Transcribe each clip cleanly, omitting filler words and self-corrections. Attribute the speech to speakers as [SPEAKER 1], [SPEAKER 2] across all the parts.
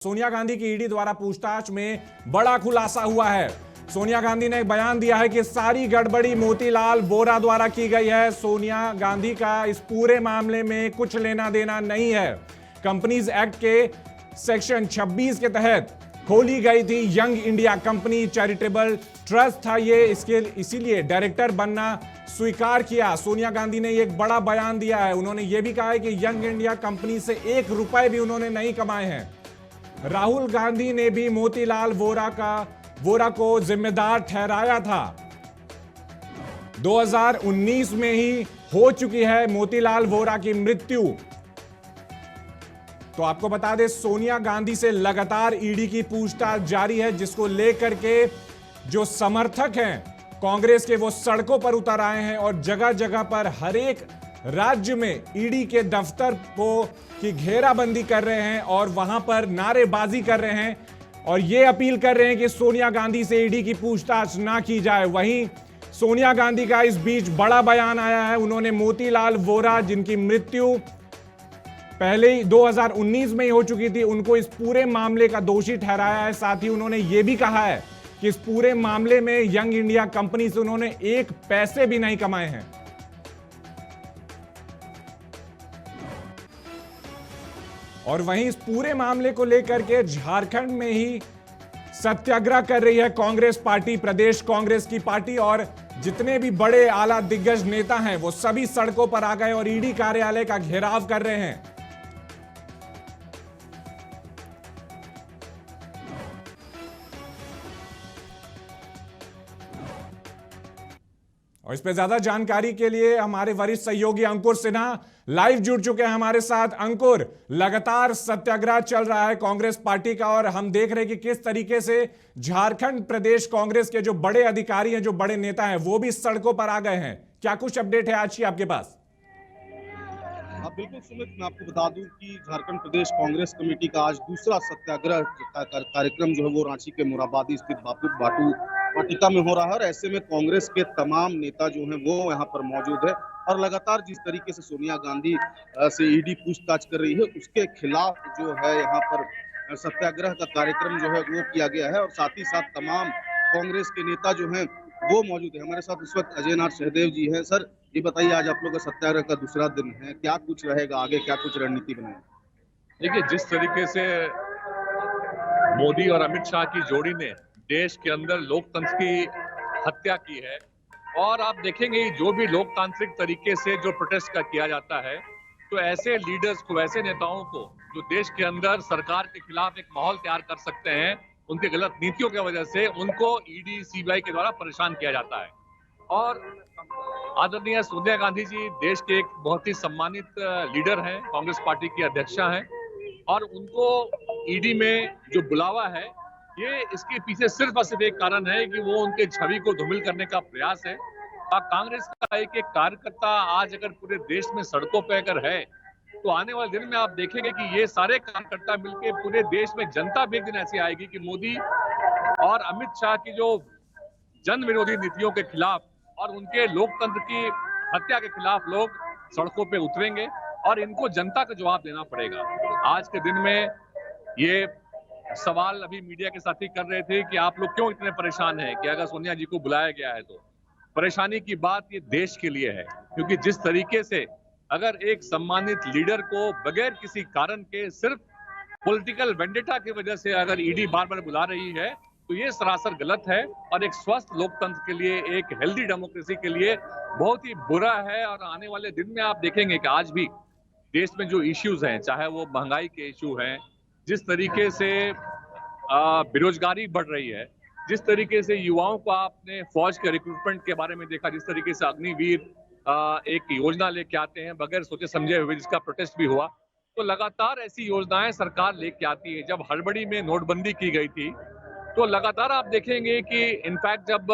[SPEAKER 1] सोनिया गांधी की ईडी द्वारा पूछताछ में बड़ा खुलासा हुआ है। सोनिया गांधी ने एक बयान दिया है कि सारी गड़बड़ी मोतीलाल वोरा द्वारा की गई है। सोनिया गांधी का इस पूरे मामले में कुछ लेना देना नहीं है। कंपनीज एक्ट के सेक्शन 26 के तहत खोली गई थी young India company, charitable trust था ये, इसीलिए डायरेक्टर बनना स्वीकार किया। सोनिया गांधी ने एक बड़ा बयान दिया है। उन्होंने ये भी कहा है कि यंग इंडिया कंपनी से 1 रुपए भी उन्होंने नहीं कमाए हैं। राहुल गांधी ने भी मोतीलाल वोरा को जिम्मेदार ठहराया था। 2019 में ही हो चुकी है मोतीलाल वोरा की मृत्यु। तो आपको बता दें, सोनिया गांधी से लगातार ईडी की पूछताछ जारी है, जिसको लेकर के जो समर्थक हैं कांग्रेस के वो सड़कों पर उतर आए हैं और जगह जगह पर हर एक राज्य में ईडी के दफ्तर की घेराबंदी कर रहे हैं और वहां पर नारेबाजी कर रहे हैं और ये अपील कर रहे हैं कि सोनिया गांधी से ईडी की पूछताछ ना की जाए। वहीं सोनिया गांधी का इस बीच बड़ा बयान आया है। उन्होंने मोतीलाल वोरा, जिनकी मृत्यु पहले ही 2019 में ही हो चुकी थी, उनको इस पूरे मामले का दोषी ठहराया है। साथ ही उन्होंने ये भी कहा है कि इस पूरे मामले में यंग इंडिया कंपनी से उन्होंने 1 पैसे भी नहीं कमाए हैं। और वहीं इस पूरे मामले को लेकर के झारखंड में ही सत्याग्रह कर रही है कांग्रेस पार्टी, प्रदेश कांग्रेस की पार्टी, और जितने भी बड़े आला दिग्गज नेता हैं वो सभी सड़कों पर आ गए और ईडी कार्यालय का घेराव कर रहे हैं। और इस पे ज्यादा जानकारी के लिए हमारे वरिष्ठ सहयोगी अंकुर सिन्हा लाइव जुड़ चुके हैं हमारे साथ। अंकुर, लगातार सत्याग्रह चल रहा है कांग्रेस पार्टी का और हम देख रहे हैं कि किस तरीके से झारखंड प्रदेश कांग्रेस के जो बड़े अधिकारी हैं, जो बड़े नेता हैं, वो भी सड़कों पर आ गए हैं। क्या कुछ अपडेट है आज की आपके पास?
[SPEAKER 2] हाँ बिल्कुल सुमित, मैं आपको बता दूं कि झारखंड प्रदेश कांग्रेस कमेटी का आज दूसरा सत्याग्रह कार्यक्रम जो है वो रांची के मोरहाबादी स्थित बापू वाटिका में हो रहा है। और ऐसे में कांग्रेस के तमाम नेता जो हैं वो यहाँ पर मौजूद है और लगातार जिस तरीके से सोनिया गांधी से ईडी पूछताछ कर रही है उसके खिलाफ जो है यहाँ पर सत्याग्रह का कार्यक्रम जो है वो किया गया है। और साथ ही साथ तमाम कांग्रेस के नेता जो हैं वो मौजूद है। हमारे साथ इस वक्त अजय नाथ सहदेव जी हैं। सर, ये बताइए, आज आप लोग का सत्याग्रह का दूसरा दिन है, क्या कुछ रहेगा आगे, क्या कुछ रणनीति बनाएंगे?
[SPEAKER 3] देखिए, जिस तरीके से मोदी और अमित शाह की जोड़ी ने देश के अंदर लोकतंत्र की हत्या की है, और आप देखेंगे जो भी लोकतांत्रिक तरीके से जो प्रोटेस्ट का किया जाता है, तो ऐसे लीडर्स को, ऐसे नेताओं को जो देश के अंदर सरकार के खिलाफ एक माहौल तैयार कर सकते हैं, उनके गलत नीतियों की वजह से उनको ईडी सीबीआई के द्वारा परेशान किया जाता है। और आदरणीय सोनिया गांधी जी देश के एक बहुत ही सम्मानित लीडर हैं, कांग्रेस पार्टी की अध्यक्षा हैं, और उनको ईडी में जो बुलावा है, ये इसके पीछे सिर्फ और सिर्फ एक कारण है कि वो उनके छवि को धूमिल करने का प्रयास है। और कांग्रेस का एक एक कार्यकर्ता आज अगर पूरे देश में सड़कों पर अगर है, तो आने वाले दिन में आप देखेंगे कि ये सारे कार्यकर्ता मिलकर पूरे देश में जनता भी एक दिन ऐसी आएगी कि मोदी और अमित शाह की जो जन विरोधी नीतियों के खिलाफ और उनके लोकतंत्र की हत्या के खिलाफ लोग सड़कों पे उतरेंगे और इनको जनता का जवाब देना पड़ेगा। आज के दिन में ये सवाल अभी मीडिया के साथी कर रहे थे कि आप लोग क्यों इतने परेशान हैं, कि अगर सोनिया जी को बुलाया गया है तो परेशानी की बात ये देश के लिए है, क्योंकि जिस तरीके से अगर एक सम्मानित लीडर को बगैर किसी कारण के सिर्फ पॉलिटिकल वेंडेटा की वजह से अगर ईडी बार बार बुला रही है, तो ये सरासर गलत है और एक स्वस्थ लोकतंत्र के लिए, एक हेल्दी डेमोक्रेसी के लिए बहुत ही बुरा है। और आने वाले दिन में आप देखेंगे कि आज भी देश में जो इश्यूज हैं, चाहे वो महंगाई के इशू हैं, जिस तरीके से बेरोजगारी बढ़ रही है, जिस तरीके से युवाओं को आपने फौज के रिक्रूटमेंट के बारे में देखा, जिस तरीके से अग्निवीर एक योजना लेके आते हैं बगैर सोचे समझे हुए, जिसका प्रोटेस्ट भी हुआ, तो लगातार ऐसी योजनाएं सरकार लेके आती है। जब हड़बड़ी में नोटबंदी की गई थी, तो लगातार आप देखेंगे कि इनफैक्ट जब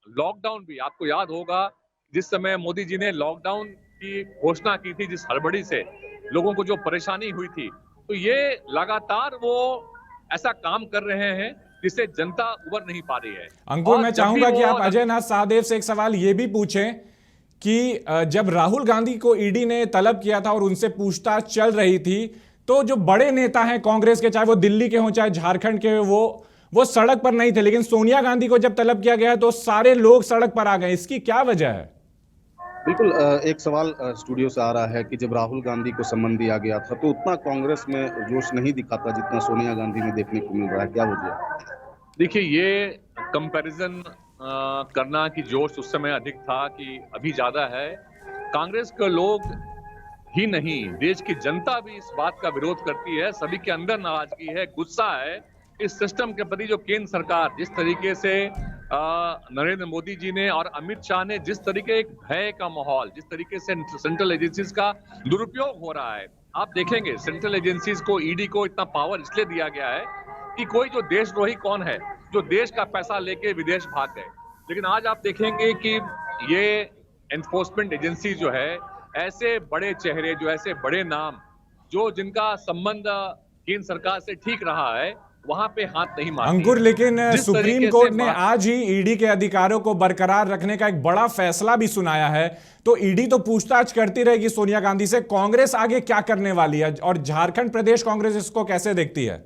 [SPEAKER 3] लॉकडाउन भी, आपको याद होगा जिस समय मोदी जी ने लॉकडाउन की घोषणा की थी, जिस हड़बड़ी से लोगों को जो परेशानी हुई थी, तो ये लगातार वो ऐसा काम कर रहे हैं जिससे जनता उबर नहीं पा रही है।
[SPEAKER 1] अंकुर, मैं चाहूंगा कि आप अजय नाथ सहदेव से एक सवाल ये भी पूछें कि जब राहुल गांधी को ईडी ने तलब किया था और उनसे पूछताछ चल रही थी, तो जो बड़े नेता हैं कांग्रेस के, चाहे वो दिल्ली के हों चाहे झारखंड के, वो सड़क पर नहीं थे, लेकिन सोनिया गांधी को जब तलब किया गया तो सारे लोग सड़क पर आ गए। इसकी क्या वजह है?
[SPEAKER 2] बिल्कुल, एक सवाल स्टूडियो से आ रहा है कि जब राहुल गांधी को सम्मन दिया गया था तो उतना कांग्रेस में जोश नहीं दिखा था जितना सोनिया गांधी में देखने को मिल रहा है, क्या वजह है?
[SPEAKER 3] देखिए, ये कंपैरिजन करना कि जोश उस समय अधिक था कि अभी ज्यादा है, कांग्रेस के लोग ही नहीं, देश की जनता भी इस बात का विरोध करती है। सभी के अंदर नाराजगी है, गुस्सा है इस सिस्टम के प्रति जो केंद्र सरकार जिस तरीके से नरेंद्र मोदी जी ने और अमित शाह ने जिस तरीके एक भय का माहौल, जिस तरीके से सेंट्रल एजेंसीज का दुरुपयोग हो रहा है। आप देखेंगे सेंट्रल एजेंसीज को, ईडी को इतना पावर इसलिए दिया गया है कि कोई जो देशद्रोही कौन है जो देश का पैसा लेके विदेश भाग गए। लेकिन आज आप देखेंगे कि ये एनफोर्समेंट एजेंसी जो है, ऐसे बड़े चेहरे, जो ऐसे बड़े नाम, जो जिनका संबंध केंद्र सरकार से ठीक रहा है, वहां पे हाथ नहीं मारती।
[SPEAKER 1] अंकुर, लेकिन सुप्रीम कोर्ट ने आज ही ईडी के अधिकारों को बरकरार रखने का एक बड़ा फैसला भी सुनाया है। तो ईडी तो पूछताछ करती रहेगी सोनिया गांधी से, कांग्रेस आगे क्या करने वाली है और झारखंड प्रदेश कांग्रेस इसको कैसे देखती है?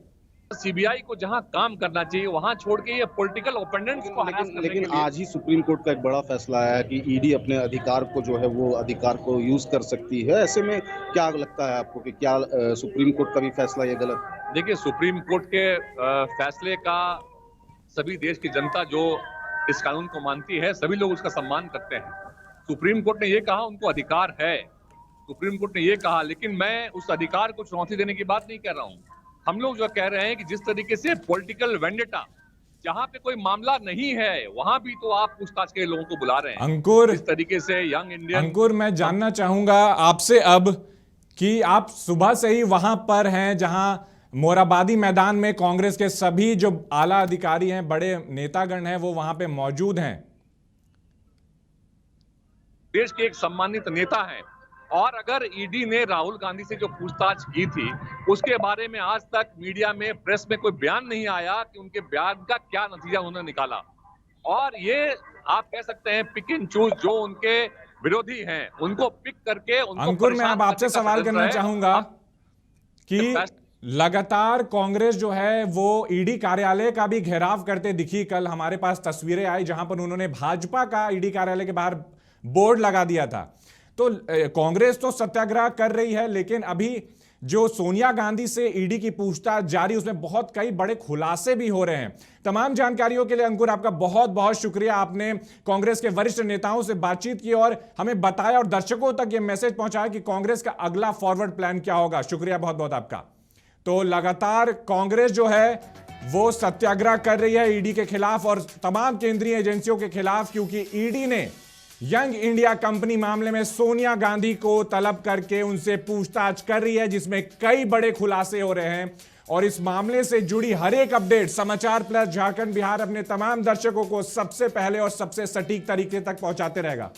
[SPEAKER 2] सीबीआई को जहां काम करना चाहिए वहां छोड़ के ये पॉलिटिकल ओपोनेंट्स को हरास करने के लिए। लेकिन आज ही सुप्रीम कोर्ट का एक बड़ा फैसला आया कि ईडी अपने अधिकार को जो है वो अधिकार को यूज कर सकती है। ऐसे में क्या लगता है आपको कि क्या सुप्रीम कोर्ट का भी फैसला ये गलत?
[SPEAKER 3] देखिए, सुप्रीम कोर्ट के फैसले का सभी देश की जनता जो इस कानून को मानती है, सभी लोग उसका सम्मान करते हैं। सुप्रीम कोर्ट ने ये कहा, उनको अधिकार है, सुप्रीम कोर्ट ने ये कहा, लेकिन मैं उस अधिकार को चुनौती देने की बात नहीं कर रहा हूँ। हम लोग जो कह रहे हैं कि जिस तरीके से पॉलिटिकल वेंडेटा, जहां पे कोई मामला नहीं है वहां भी तो आप पूछताछ के लोगों को बुला रहे हैं।
[SPEAKER 1] अंकुर,
[SPEAKER 3] इस तरीके से यंग इंडियन।
[SPEAKER 1] अंकुर, मैं जानना चाहूंगा आपसे अब कि आप सुबह से ही वहां पर हैं जहां मोराबादी मैदान में कांग्रेस के सभी जो आला अधिकारी हैं, बड़े नेतागण हैं, वो वहां पे मौजूद हैं।
[SPEAKER 3] देश के एक सम्मानित नेता हैं, और अगर ईडी ने राहुल गांधी से जो पूछताछ की थी उसके बारे में आज तक मीडिया में, प्रेस में कोई बयान नहीं आया कि उनके बयान का क्या नतीजा उन्होंने निकाला। और ये आप कह सकते हैं पिक एंड चूज, जो उनके विरोधी हैं उनको पिक करके उनको।
[SPEAKER 1] अंकुर, मैं अब आपसे सवाल करना चाहूंगा कि लगातार कांग्रेस जो है वो ईडी कार्यालय का भी घेराव करते दिखी। कल हमारे पास तस्वीरें आई जहां पर उन्होंने भाजपा का ईडी कार्यालय के बाहर बोर्ड लगा दिया था। तो कांग्रेस तो सत्याग्रह कर रही है, लेकिन अभी जो सोनिया गांधी से ईडी की पूछताछ जारी, उसमें बहुत कई बड़े खुलासे भी हो रहे हैं। तमाम जानकारियों के लिए अंकुर आपका बहुत बहुत शुक्रिया। आपने कांग्रेस के वरिष्ठ नेताओं से बातचीत की और हमें बताया और दर्शकों तक यह मैसेज पहुंचाया कि कांग्रेस का अगला फॉरवर्ड प्लान क्या होगा। शुक्रिया बहुत बहुत आपका। तो लगातार कांग्रेस जो है वो सत्याग्रह कर रही है ईडी के खिलाफ और तमाम केंद्रीय एजेंसियों के खिलाफ, क्योंकि ईडी ने यंग इंडिया कंपनी मामले में सोनिया गांधी को तलब करके उनसे पूछताछ कर रही है, जिसमें कई बड़े खुलासे हो रहे हैं। और इस मामले से जुड़ी हर एक अपडेट समाचार प्लस झारखंड बिहार अपने तमाम दर्शकों को सबसे पहले और सबसे सटीक तरीके तक पहुंचाते रहेगा।